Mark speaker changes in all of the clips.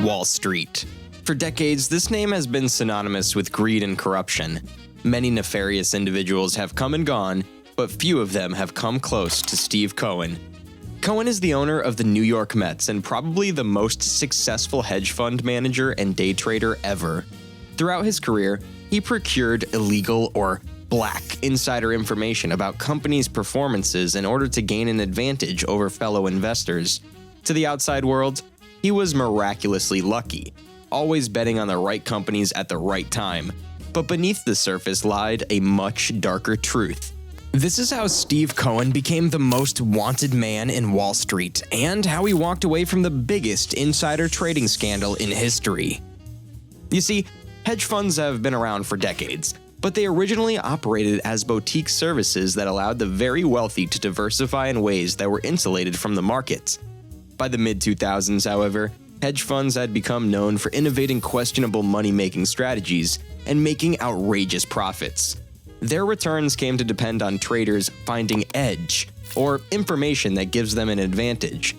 Speaker 1: Wall Street. For decades, this name has been synonymous with greed and corruption. Many nefarious individuals have come and gone, but few of them have come close to Steve Cohen. Cohen is the owner of the New York Mets and probably the most successful hedge fund manager and day trader ever. Throughout his career, he procured illegal or black insider information about companies' performances in order to gain an advantage over fellow investors. To the outside world, he was miraculously lucky, always betting on the right companies at the right time. But beneath the surface lied a much darker truth. This is how Steve Cohen became the most wanted man in Wall Street, and how he walked away from the biggest insider trading scandal in history. You see, hedge funds have been around for decades, but they originally operated as boutique services that allowed the very wealthy to diversify in ways that were insulated from the markets. By the mid-2000s, however, hedge funds had become known for innovating questionable money-making strategies and making outrageous profits. Their returns came to depend on traders finding edge, or information that gives them an advantage.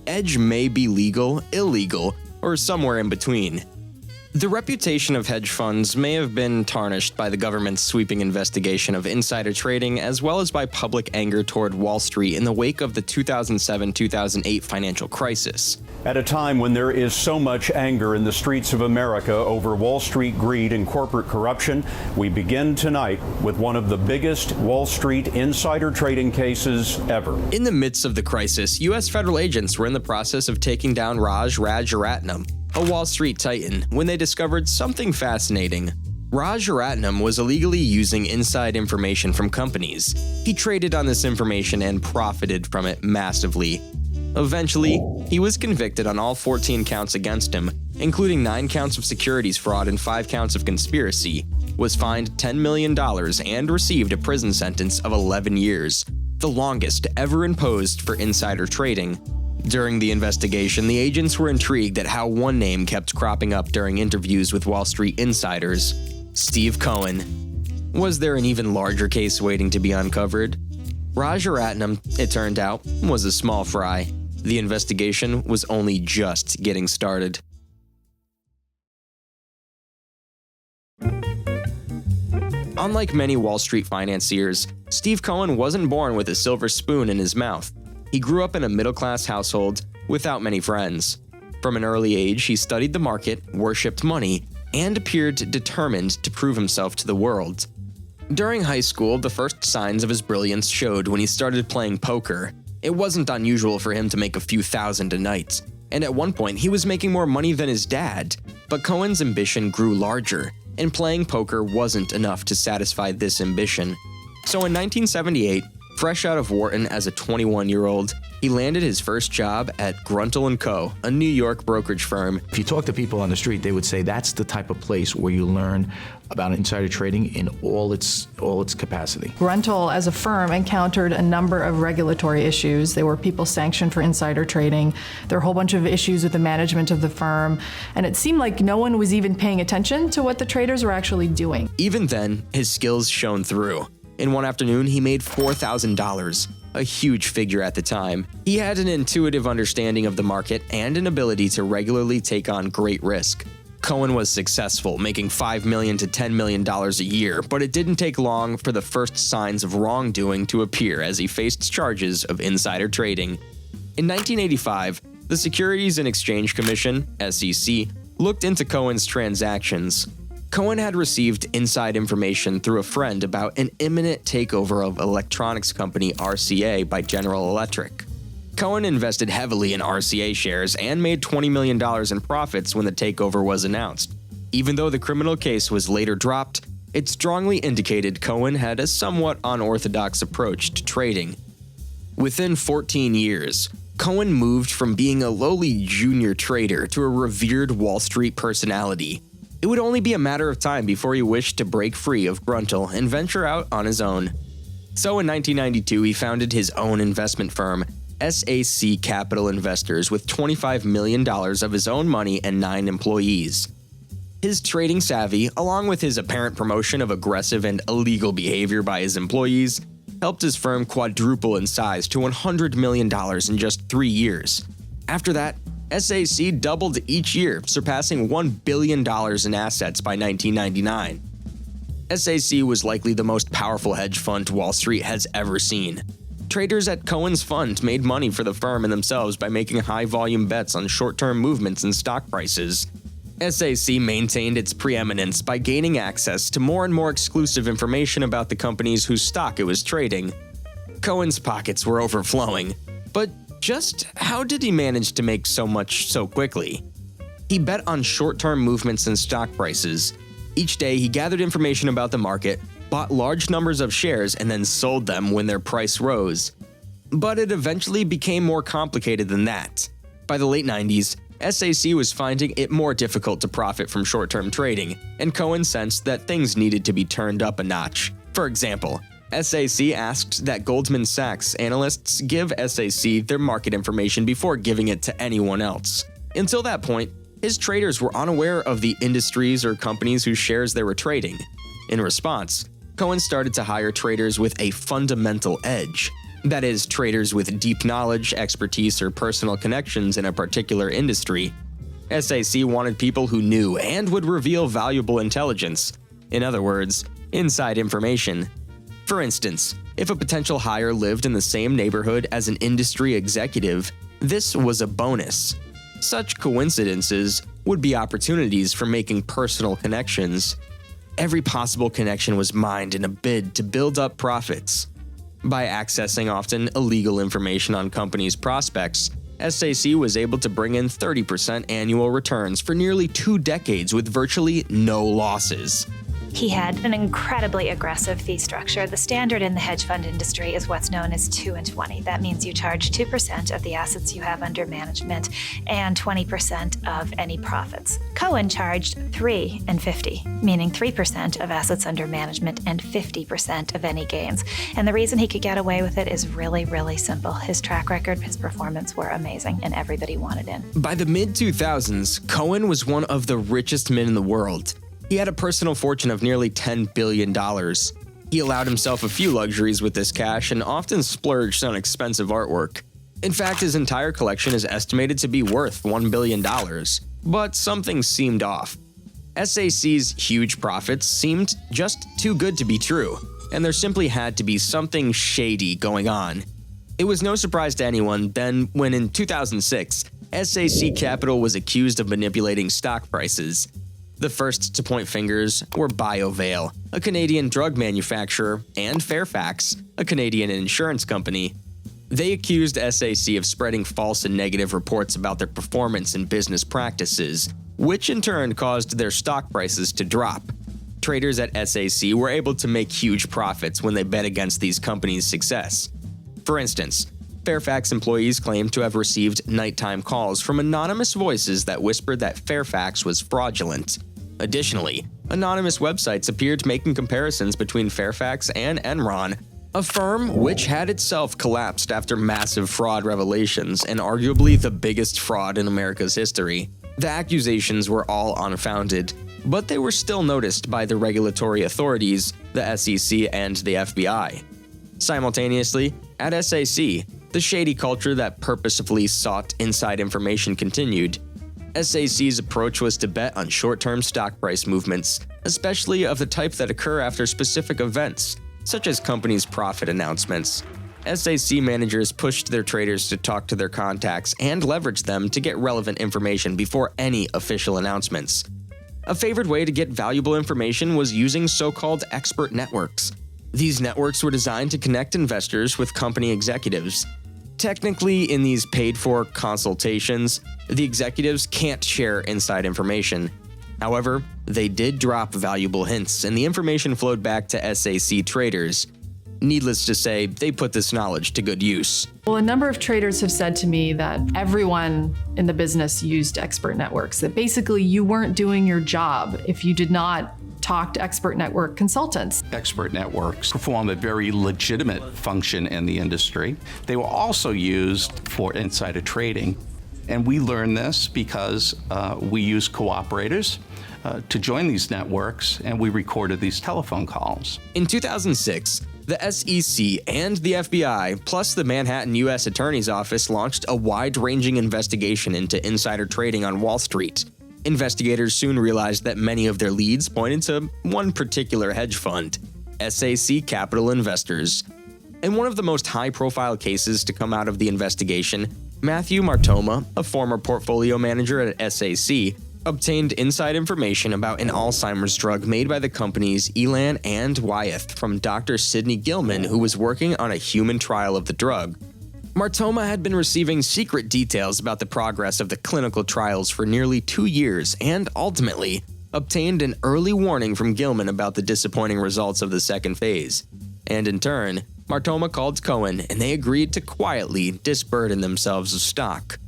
Speaker 1: Edge may be legal, illegal, or somewhere in between. The reputation of hedge funds may have been tarnished by the government's sweeping investigation of insider trading, as well as by public anger toward Wall Street in the wake of the 2007-2008 financial crisis.
Speaker 2: At a time when there is so much anger in the streets of America over Wall Street greed and corporate corruption, we begin tonight with one of the biggest Wall Street insider trading cases ever.
Speaker 1: In the midst of the crisis, U.S. federal agents were in the process of taking down Raj Rajaratnam, a Wall Street titan, when they discovered something fascinating. Raj Rajaratnam was illegally using inside information from companies. He traded on this information and profited from it massively. Eventually, he was convicted on all 14 counts against him, including 9 counts of securities fraud and 5 counts of conspiracy, was fined $10 million, and received a prison sentence of 11 years, the longest ever imposed for insider trading. During the investigation, the agents were intrigued at how one name kept cropping up during interviews with Wall Street insiders: Steve Cohen. Was there an even larger case waiting to be uncovered? Raj Rajaratnam, it turned out, was a small fry. The investigation was only just getting started. Unlike many Wall Street financiers, Steve Cohen wasn't born with a silver spoon in his mouth. He grew up in a middle-class household without many friends. From an early age, he studied the market, worshipped money, and appeared determined to prove himself to the world. During high school, the first signs of his brilliance showed when he started playing poker. It wasn't unusual for him to make a few thousand a night, and at one point he was making more money than his dad. But Cohen's ambition grew larger, and playing poker wasn't enough to satisfy this ambition. So in 1978, fresh out of Wharton as a 21-year-old, he landed his first job at Gruntle & Co., a New York brokerage firm.
Speaker 3: If you talk to people on the street, they would say that's the type of place where you learn about insider trading in all its capacity.
Speaker 4: Gruntle, as a firm, encountered a number of regulatory issues. There were people sanctioned for insider trading. There were a whole bunch of issues with the management of the firm, and it seemed like no one was even paying attention to what the traders were actually doing.
Speaker 1: Even then, his skills shone through. In one afternoon, he made $4,000, a huge figure at the time. He had an intuitive understanding of the market and an ability to regularly take on great risk. Cohen was successful, making $5 million to $10 million a year, but it didn't take long for the first signs of wrongdoing to appear as he faced charges of insider trading. In 1985, the Securities and Exchange Commission, SEC, looked into Cohen's transactions. Cohen had received inside information through a friend about an imminent takeover of electronics company RCA by General Electric. Cohen invested heavily in RCA shares and made $20 million in profits when the takeover was announced. Even though the criminal case was later dropped, it strongly indicated Cohen had a somewhat unorthodox approach to trading. Within 14 years, Cohen moved from being a lowly junior trader to a revered Wall Street personality. It would only be a matter of time before he wished to break free of Gruntle and venture out on his own. So in 1992, he founded his own investment firm, SAC Capital Investors, with $25 million of his own money and 9 employees. His trading savvy, along with his apparent promotion of aggressive and illegal behavior by his employees, helped his firm quadruple in size to $100 million in just 3 years. After that, SAC doubled each year, surpassing $1 billion in assets by 1999. SAC was likely the most powerful hedge fund Wall Street has ever seen. Traders at Cohen's fund made money for the firm and themselves by making high-volume bets on short-term movements in stock prices. SAC maintained its preeminence by gaining access to more and more exclusive information about the companies whose stock it was trading. Cohen's pockets were overflowing, but just how did he manage to make so much so quickly? He bet on short-term movements in stock prices. Each day, he gathered information about the market, bought large numbers of shares, and then sold them when their price rose. But it eventually became more complicated than that. By the late 90s, SAC was finding it more difficult to profit from short-term trading, and Cohen sensed that things needed to be turned up a notch. For example, SAC asked that Goldman Sachs analysts give SAC their market information before giving it to anyone else. Until that point, his traders were unaware of the industries or companies whose shares they were trading. In response, Cohen started to hire traders with a fundamental edge. That is, traders with deep knowledge, expertise, or personal connections in a particular industry. SAC wanted people who knew and would reveal valuable intelligence. In other words, inside information. For instance, if a potential hire lived in the same neighborhood as an industry executive, this was a bonus. Such coincidences would be opportunities for making personal connections. Every possible connection was mined in a bid to build up profits. By accessing often illegal information on companies' prospects, SAC was able to bring in 30% annual returns for nearly 2 decades with virtually no losses.
Speaker 5: He had an incredibly aggressive fee structure. The standard in the hedge fund industry is what's known as 2 and 20. That means you charge 2% of the assets you have under management and 20% of any profits. Cohen charged 3 and 50, meaning 3% of assets under management and 50% of any gains. And the reason he could get away with it is really, really simple. His track record, his performance were amazing, and everybody wanted in.
Speaker 1: By the mid-2000s, Cohen was one of the richest men in the world. He had a personal fortune of nearly $10 billion. He allowed himself a few luxuries with this cash and often splurged on expensive artwork. In fact, his entire collection is estimated to be worth $1 billion. But something seemed off. SAC's huge profits seemed just too good to be true, and there simply had to be something shady going on. It was no surprise to anyone then when in 2006, SAC Capital was accused of manipulating stock prices. The first to point fingers were BioVale, a Canadian drug manufacturer, and Fairfax, a Canadian insurance company. They accused SAC of spreading false and negative reports about their performance and business practices, which in turn caused their stock prices to drop. Traders at SAC were able to make huge profits when they bet against these companies' success. For instance, Fairfax employees claimed to have received nighttime calls from anonymous voices that whispered that Fairfax was fraudulent. Additionally, anonymous websites appeared making comparisons between Fairfax and Enron, a firm which had itself collapsed after massive fraud revelations and arguably the biggest fraud in America's history. The accusations were all unfounded, but they were still noticed by the regulatory authorities, the SEC and the FBI. Simultaneously, at SAC, the shady culture that purposefully sought inside information continued. SAC's approach was to bet on short-term stock price movements, especially of the type that occur after specific events, such as companies' profit announcements. SAC managers pushed their traders to talk to their contacts and leverage them to get relevant information before any official announcements. A favored way to get valuable information was using so-called expert networks. These networks were designed to connect investors with company executives. Technically, in these paid-for consultations, the executives can't share inside information. However, they did drop valuable hints, and the information flowed back to SAC traders. Needless to say, they put this knowledge to good use.
Speaker 4: Well, a number of traders have said to me that everyone in the business used expert networks, that basically you weren't doing your job if you did not talk to expert network consultants.
Speaker 6: Expert networks perform a very legitimate function in the industry. They were also used for insider trading. And we learned this because we used cooperators to join these networks, and we recorded these telephone calls.
Speaker 1: In 2006, The SEC and the FBI, plus the Manhattan U.S. Attorney's Office, launched a wide-ranging investigation into insider trading on Wall Street. Investigators soon realized that many of their leads pointed to one particular hedge fund, SAC Capital Investors. In one of the most high-profile cases to come out of the investigation, Matthew Martoma, a former portfolio manager at SAC, obtained inside information about an Alzheimer's drug made by the companies Elan and Wyeth from Dr. Sidney Gilman, who was working on a human trial of the drug. Martoma had been receiving secret details about the progress of the clinical trials for nearly 2 years and ultimately obtained an early warning from Gilman about the disappointing results of the second phase. And in turn, Martoma called Cohen and they agreed to quietly disburden themselves of stock.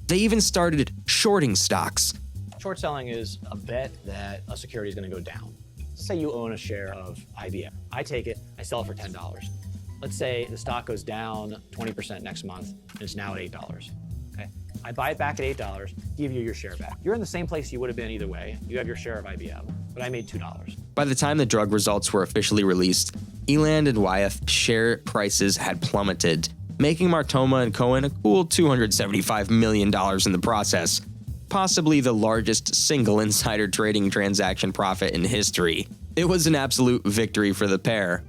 Speaker 1: They even started shorting stocks.
Speaker 7: Short selling is a bet that a security is going to go down. Say you own a share of IBM. I take it, I sell it for $10. Let's say the stock goes down 20% next month, and it's now at $8. Okay? I buy it back at $8, give you your share back. You're in the same place you would have been either way. You have your share of IBM, but I made $2.
Speaker 1: By the time the drug results were officially released, Elan and Wyeth share prices had plummeted, making Martoma and Cohen a cool $275 million in the process, possibly the largest single insider trading transaction profit in history. It was an absolute victory for the pair.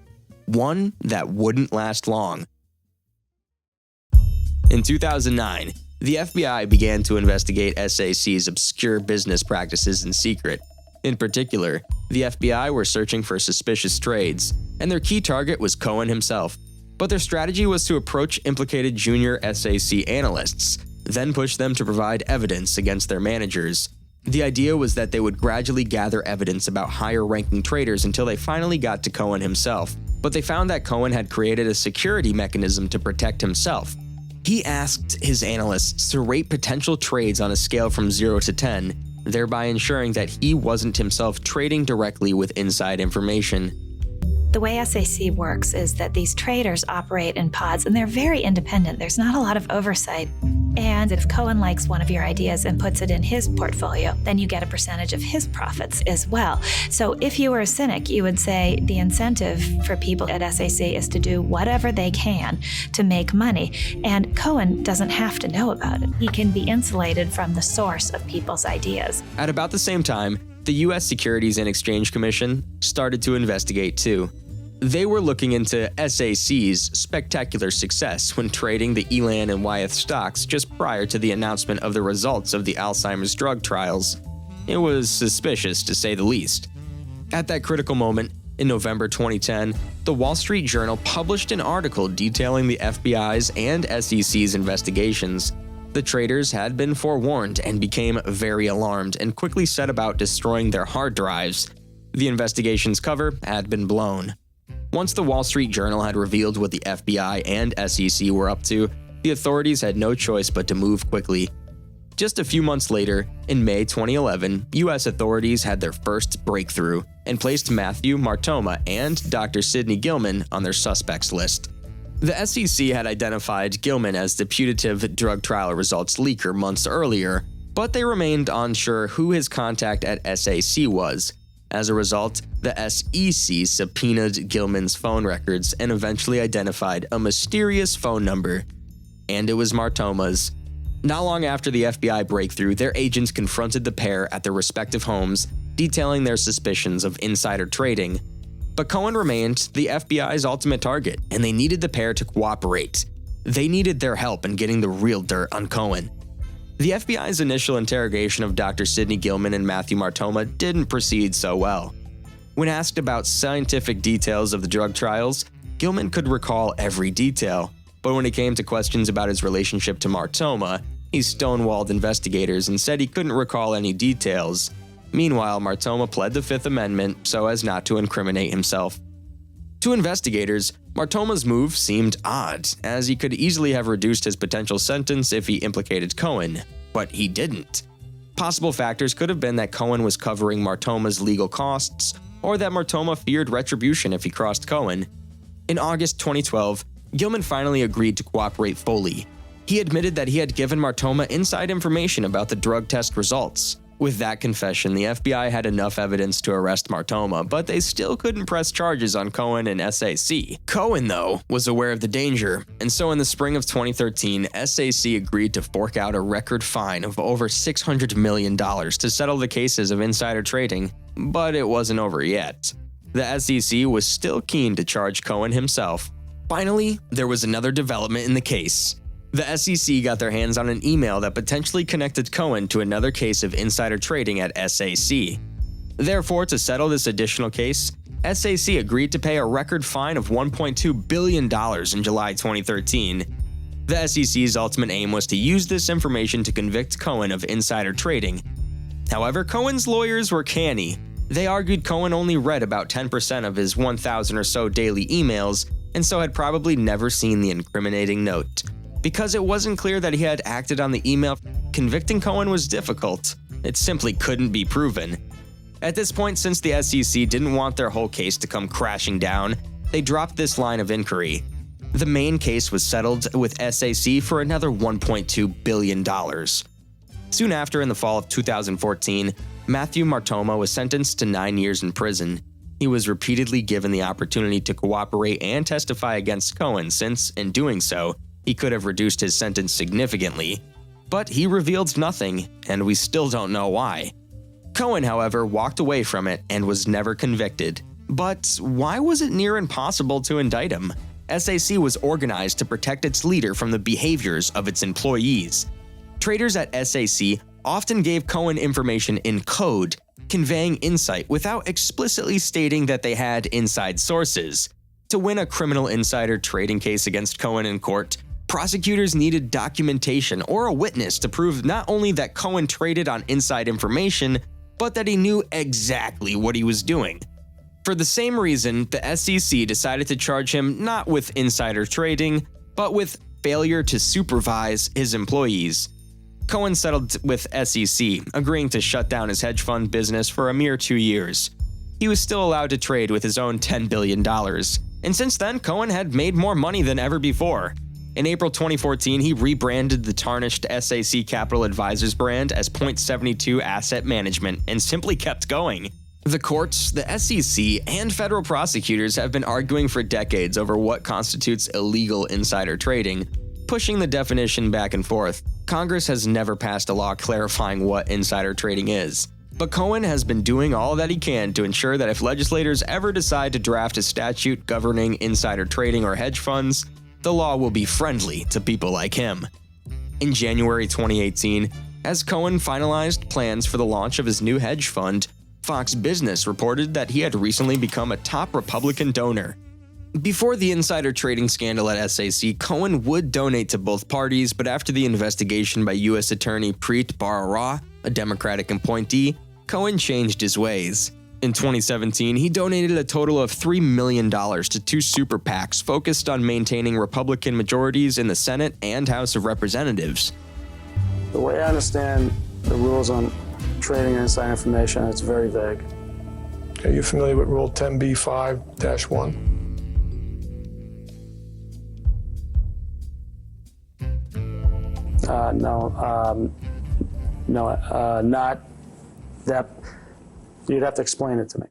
Speaker 1: One that wouldn't last long. In 2009, the FBI began to investigate SAC's obscure business practices in secret. In particular, the FBI were searching for suspicious trades, and their key target was Cohen himself. But their strategy was to approach implicated junior SAC analysts, then push them to provide evidence against their managers. The idea was that they would gradually gather evidence about higher-ranking traders until they finally got to Cohen himself. But they found that Cohen had created a security mechanism to protect himself. He asked his analysts to rate potential trades on a scale from 0 to 10, thereby ensuring that he wasn't himself trading directly with inside information.
Speaker 5: The way SAC works is that these traders operate in pods and they're very independent. There's not a lot of oversight. And if Cohen likes one of your ideas and puts it in his portfolio, then you get a percentage of his profits as well. So if you were a cynic, you would say the incentive for people at SAC is to do whatever they can to make money. And Cohen doesn't have to know about it. He can be insulated from the source of people's ideas.
Speaker 1: At about the same time, the U.S. Securities and Exchange Commission started to investigate too. They were looking into SAC's spectacular success when trading the Elan and Wyeth stocks just prior to the announcement of the results of the Alzheimer's drug trials. It was suspicious, to say the least. At that critical moment, in November 2010, the Wall Street Journal published an article detailing the FBI's and SEC's investigations. The traders had been forewarned and became very alarmed and quickly set about destroying their hard drives. The investigation's cover had been blown. Once the Wall Street Journal had revealed what the FBI and SEC were up to, the authorities had no choice but to move quickly. Just a few months later, in May 2011, U.S. authorities had their first breakthrough and placed Matthew Martoma and Dr. Sidney Gilman on their suspects list. The SEC had identified Gilman as the putative drug trial results leaker months earlier, but they remained unsure who his contact at SAC was. As a result, the SEC subpoenaed Gilman's phone records and eventually identified a mysterious phone number. And it was Martoma's. Not long after the FBI breakthrough, their agents confronted the pair at their respective homes, detailing their suspicions of insider trading. But Cohen remained the FBI's ultimate target, and they needed the pair to cooperate. They needed their help in getting the real dirt on Cohen. The FBI's initial interrogation of Dr. Sidney Gilman and Matthew Martoma didn't proceed so well. When asked about scientific details of the drug trials, Gilman could recall every detail, but when it came to questions about his relationship to Martoma, he stonewalled investigators and said he couldn't recall any details. Meanwhile, Martoma pled the Fifth Amendment so as not to incriminate himself. To investigators, Martoma's move seemed odd, as he could easily have reduced his potential sentence if he implicated Cohen, but he didn't. Possible factors could have been that Cohen was covering Martoma's legal costs, or that Martoma feared retribution if he crossed Cohen. In August 2012, Gilman finally agreed to cooperate fully. He admitted that he had given Martoma inside information about the drug test results. With that confession, the FBI had enough evidence to arrest Martoma, but they still couldn't press charges on Cohen and SAC. Cohen, though, was aware of the danger, and so in the spring of 2013, SAC agreed to fork out a record fine of over $600 million to settle the cases of insider trading, but it wasn't over yet. The SEC was still keen to charge Cohen himself. Finally, there was another development in the case. The SEC got their hands on an email that potentially connected Cohen to another case of insider trading at SAC. Therefore, to settle this additional case, SAC agreed to pay a record fine of $1.2 billion in July 2013. The SEC's ultimate aim was to use this information to convict Cohen of insider trading. However, Cohen's lawyers were canny. They argued Cohen only read about 10% of his 1,000 or so daily emails, and so had probably never seen the incriminating note. Because it wasn't clear that he had acted on the email, convicting Cohen was difficult. It simply couldn't be proven. At this point, since the SEC didn't want their whole case to come crashing down, they dropped this line of inquiry. The main case was settled with SAC for another $1.2 billion. Soon after, in the fall of 2014, Matthew Martoma was sentenced to 9 years in prison. He was repeatedly given the opportunity to cooperate and testify against Cohen since, in doing so, he could have reduced his sentence significantly. But he revealed nothing, and we still don't know why. Cohen, however, walked away from it and was never convicted. But why was it near impossible to indict him? SAC was organized to protect its leader from the behaviors of its employees. Traders at SAC often gave Cohen information in code, conveying insight without explicitly stating that they had inside sources. To win a criminal insider trading case against Cohen in court, prosecutors needed documentation or a witness to prove not only that Cohen traded on inside information, but that he knew exactly what he was doing. For the same reason, the SEC decided to charge him not with insider trading, but with failure to supervise his employees. Cohen settled with SEC, agreeing to shut down his hedge fund business for a mere 2 years. He was still allowed to trade with his own $10 billion, and since then, Cohen had made more money than ever before. In April 2014, he rebranded the tarnished SAC Capital Advisors brand as Point72 Asset Management and simply kept going. The courts, the SEC, and federal prosecutors have been arguing for decades over what constitutes illegal insider trading, pushing the definition back and forth. Congress has never passed a law clarifying what insider trading is. But Cohen has been doing all that he can to ensure that if legislators ever decide to draft a statute governing insider trading or hedge funds, the law will be friendly to people like him. In January 2018, as Cohen finalized plans for the launch of his new hedge fund, Fox Business reported that he had recently become a top Republican donor. Before the insider trading scandal at SAC, Cohen would donate to both parties, but after the investigation by U.S. Attorney Preet Bharara, a Democratic appointee, Cohen changed his ways. In 2017, he donated a total of $3 million to 2 super PACs focused on maintaining Republican majorities in the Senate and House of Representatives.
Speaker 8: The way I understand the rules on trading inside information, it's very vague.
Speaker 9: Are you familiar with Rule 10b-5-1?
Speaker 8: No, not that. You'd have to explain it to me.